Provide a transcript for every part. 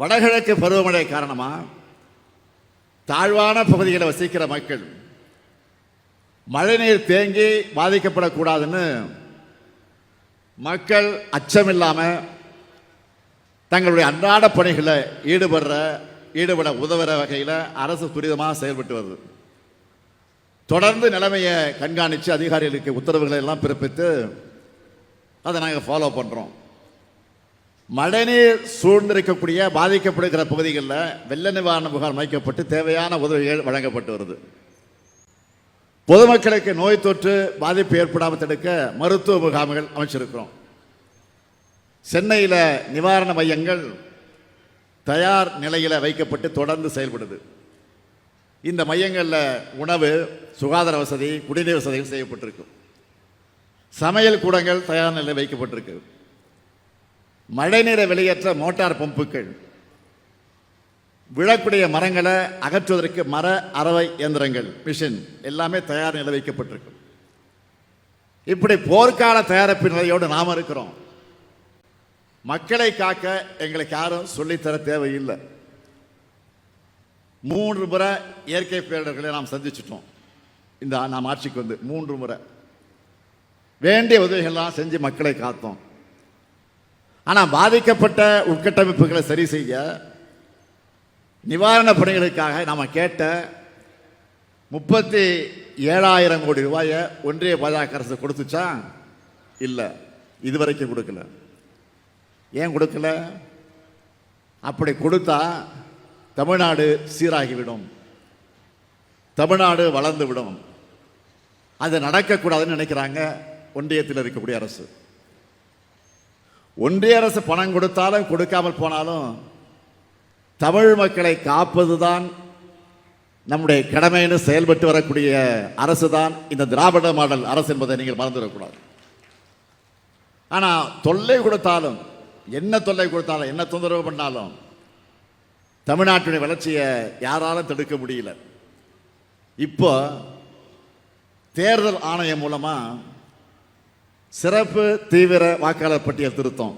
வடகிழக்கு பருவமழை காரணமாக தாழ்வான பகுதிகளை வசிக்கிற மக்கள் மழைநீர் தேங்கி பாதிக்கப்படக்கூடாதுன்னு மக்கள் அச்சமில்லாமல் தங்களுடைய அன்றாட பணிகளை ஈடுபட உதவுற வகையில் அரசு துரிதமாக செயல்பட்டு வருது. தொடர்ந்து நிலைமையை கண்காணித்து அதிகாரிகளுக்கு உத்தரவுகளை எல்லாம் பிறப்பித்து அதை நாங்கள் ஃபாலோ பண்ணுறோம். மழைநீர் சூழ்ந்திருக்கக்கூடிய பாதிக்கப்படுகிற பகுதிகளில் வெள்ள நிவாரண முகாம் அமைக்கப்பட்டு தேவையான உதவிகள் வழங்கப்பட்டு வருது. பொதுமக்களுக்கு நோய் தொற்று பாதிப்பு ஏற்படாமல் தடுக்க மருத்துவ முகாம்கள் அமைச்சிருக்கிறோம். சென்னையில் நிவாரண மையங்கள் தயார் நிலையில் வைக்கப்பட்டு தொடர்ந்து செயல்படுது. இந்த மையங்களில் உணவு, சுகாதார வசதி, குடிநீர் வசதிகள் செய்யப்பட்டிருக்கு. சமையல் கூடங்கள் தயார் நிலையில் வைக்கப்பட்டிருக்கு. மழைநீரை வெளியேற்ற மோட்டார் பம்புகள், விழக்கூடிய மரங்களை அகற்றுவதற்கு மர அரவை இயந்திரங்கள், மிஷின் எல்லாமே தயார் நிலை வைக்கப்பட்டிருக்கு. இப்படி போர்க்கால தயாரிப்பு நிலையோடு நாம் இருக்கிறோம். மக்களை காக்க எங்களுக்கு யாரும் சொல்லித்தர தேவையில்லை. 3 முறை இயற்கை பேரிடர்களை நாம் சந்திச்சிட்டோம். இந்த நாம் ஆட்சிக்கு வந்து 3 முறை வேண்டிய உதவிகள்லாம் செஞ்சு மக்களை காத்தோம். ஆனால் பாதிக்கப்பட்ட உட்கட்டமைப்புகளை சரி செய்ய நிவாரண பணிகளுக்காக நாம் கேட்ட 37,000 கோடி ரூபாயை ஒன்றிய பாஜக அரசு கொடுத்துச்சா? இல்லை, இதுவரைக்கும் கொடுக்கல. ஏன் கொடுக்கல? அப்படி கொடுத்தா தமிழ்நாடு சீராகிவிடும், தமிழ்நாடு வளர்ந்துவிடும். அது நடக்கக்கூடாதுன்னு நினைக்கிறாங்க ஒன்றியத்தில் இருக்கக்கூடிய அரசு. ஒன்றிய அரசு பணம் கொடுத்தாலும் கொடுக்காமல் போனாலும் தமிழ் மக்களை காப்பதுதான் நம்முடைய கடமைன்னு செயல்பட்டு வரக்கூடிய அரசு தான் இந்த திராவிட மாடல் அரசு என்பதை நீங்கள் மறந்துவிடக்கூடாது. ஆனால் தொல்லை கொடுத்தாலும், என்ன தொல்லை கொடுத்தாலும், என்ன தொந்தரவு பண்ணாலும் தமிழ்நாட்டுடைய வளர்ச்சியை யாராலும் தடுக்க முடியல. இப்போ தேர்தல் ஆணையம் மூலமாக சிறப்பு தீவிர வாக்காளர் பட்டியல் திருத்தம்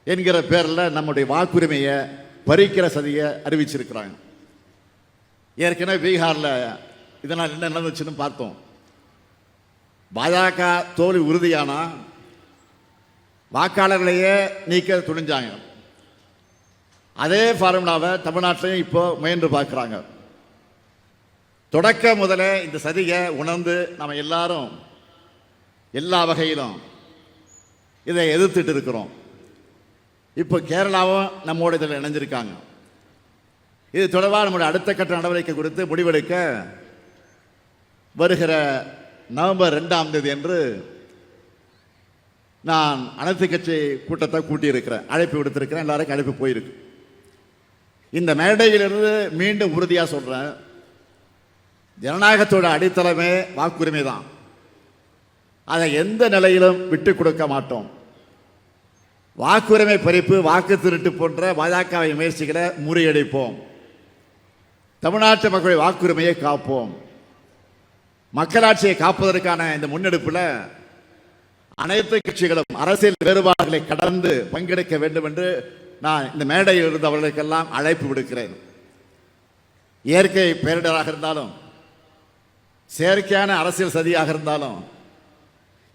என்கிற பேரில் நம்முடைய வாக்குரிமையை பறிக்கிற சதியை அறிவிச்சிருக்கிறாங்க. ஏற்கனவே பீகாரில் இதனால் என்ன நடந்துச்சுன்னு பார்த்தோம். பாஜக தோல்வி உறுதியானா வாக்காளர்களையே நீக்க துணிஞ்சாங்க. அதே ஃபார்முலாவை தமிழ்நாட்டிலையும் இப்போ முயன்று பார்க்குறாங்க. தொடக்க முதலே இந்த சதியை உணர்ந்து நம்ம எல்லாரும் எல்லா வகையிலும் இதை எதிர்த்துட்டு இருக்கிறோம். இப்போ கேரளாவும் நம்மோட இதில் இணைஞ்சிருக்காங்க. இது தொடர்பாக நம்முடைய அடுத்த கட்ட நடவடிக்கை குறித்து முடிவெடுக்க வருகிற நவம்பர் 2ஆம் தேதி என்று நான் அனைத்து கட்சி கூட்டத்தை கூட்டியிருக்கிறேன், அழைப்பு விடுத்திருக்கிறேன். எல்லாருக்கும் அழைப்பு போயிருக்கு. இந்த மேடையிலிருந்து மீண்டும் உறுதியாக சொல்கிறேன், ஜனநாயகத்தோட அடித்தளமே வாக்குரிமை தான். அதை எந்த நிலையிலும் விட்டு கொடுக்க மாட்டோம். வாக்குரிமை பறிப்பு, வாக்கு திருட்டு போன்ற பாஜகவை முயற்சிகளை முறியடிப்போம். தமிழ்நாட்டு மக்களுடைய வாக்குரிமையை காப்போம். மக்களாட்சியை காப்பதற்கான இந்த முன்னெடுப்பில் அனைத்து கட்சிகளும் அரசியல் வேறுபாடுகளை கடந்து பங்கெடுக்க வேண்டும் என்று நான் இந்த மேடையில் இருந்து அவர்களுக்கெல்லாம் அழைப்பு விடுக்கிறேன். இயற்கை பேரிடராக இருந்தாலும், செயற்கையான அரசியல் சதியாக இருந்தாலும்,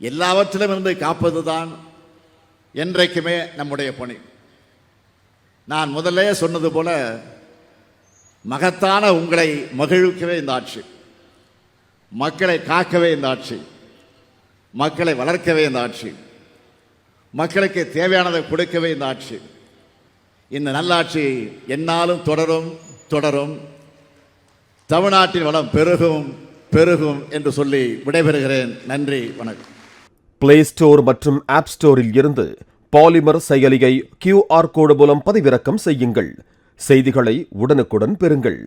எல்லாவற்றிலும் இருந்து காப்பதுதான் என்றைக்குமே நம்முடைய பணி. நான் முதல்ல சொன்னது போல, மகத்தான உங்களை மகிழ்விக்கவே இந்த ஆட்சி, மக்களை காக்கவே இந்த ஆட்சி, மக்களை வளர்க்கவே இந்த ஆட்சி, மக்களுக்கு தேவையானதை கொடுக்கவே இந்த ஆட்சி. இந்த நல்லாட்சி என்னாலும் தொடரும் தொடரும். தமிழ்நாட்டின் வளம் பெருகும் பெருகும் என்று சொல்லி விடைபெறுகிறேன். நன்றி, வணக்கம். பிளே ஸ்டோர் மற்றும் ஆப் ஸ்டோரில் இருந்து பாலிமர் செயலியை QR கோடு மூலம் பதிவிறக்கம் செய்யுங்கள். செய்திகளை உடனுக்குடன் பெறுங்கள்.